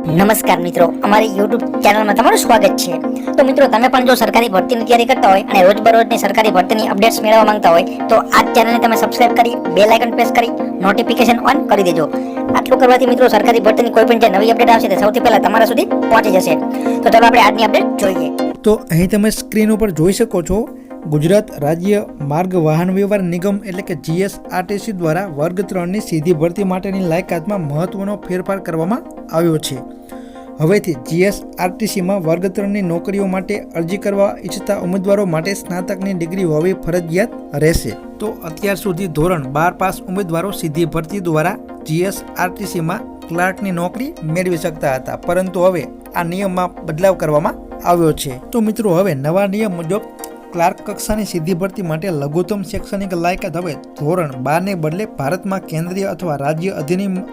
નમસ્કાર મિત્રો, અમારી YouTube ચેનલમાં તમારું સ્વાગત છે। તો મિત્રો, તમે પણ જો સરકારી ભરતીની તૈયારી કરતા હોય અને રોજબરોજની સરકારી ભરતીની અપડેટ્સ મેળવવા માંગતા હોય તો આ ચેનલને તમે સબસ્ક્રાઇબ કરી બેલ આઇકન પ્રેસ કરી નોટિફિકેશન ઓન કરી દેજો। આટલું કરવાથી મિત્રો સરકારી ભરતીની કોઈ પણ જે નવી અપડેટ આવશે તે સૌથી પહેલા તમારા સુધી પહોંચી જશે। તો ચાલો આપણે આજની અપડેટ જોઈએ। તો અહીં તમે સ્ક્રીન ઉપર જોઈ શકો છો, ગુજરાત રાજ્ય માર્ગ વાહન વ્યવહાર નિગમ એટલે કે GSRTC દ્વારા વર્ગ 3ની સીધી ભરતી માટેની લાયકાતમાં મહત્વનો ફેરફાર કરવામાં આવ્યો છે। હવેથી GSRTCમાં વર્ગ 3ની નોકરીઓ માટે અરજી કરવા ઈચ્છતા ઉમેદવારો માટે સ્નાતકની ડિગ્રી હોવી ફરજિયાત રહેશે। તો અત્યાર સુધી ધોરણ 12 પાસ ઉમેદવારો સીધી ભરતી દ્વારા GSRTCમાં ક્લાર્કની નોકરી મેળવી શકતા હતા, પરંતુ હવે આ નિયમમાં બદલાવ કરવામાં આવ્યો છે। તો મિત્રો, હવે નવા નિયમ મુજબ ક્લાર્ક કક્ષાની સીધી ભરતી માટે લઘુત્તમ શૈક્ષણિક લાયકાત હવે ધોરણ 12 ને બદલે ભારતમાં કેન્દ્રીય અથવા રાજ્ય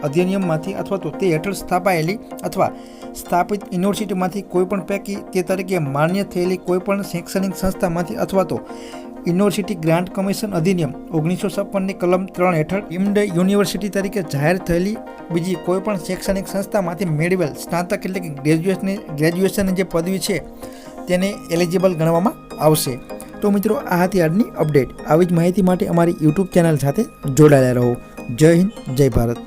અધિનિયમમાંથી અથવા તો તે હેઠળ સ્થાપાયેલી અથવા સ્થાપિત યુનિવર્સિટીમાંથી કોઈપણ પૈકી તે તરીકે માન્ય થયેલી કોઈપણ શૈક્ષણિક સંસ્થામાંથી અથવા તો યુનિવર્સિટી ગ્રાન્ટ કમિશન અધિનિયમ 1956ની કલમ 3 હેઠળ ડીમ્ડ યુનિવર્સિટી તરીકે જાહેર થયેલી બીજી કોઈપણ શૈક્ષણિક સંસ્થામાંથી મેળવેલ સ્નાતક એટલે કે ગ્રેજ્યુએશનની જે પદવી છે તેને એલિજિબલ ગણવામાં આવશે। તો મિત્રો, આ હતી આજની અપડેટ। આવી જ માહિતી માટે અમારી YouTube ચેનલ સાથે જોડાયેલા રહો। જય હિન્દ, જય ભારત।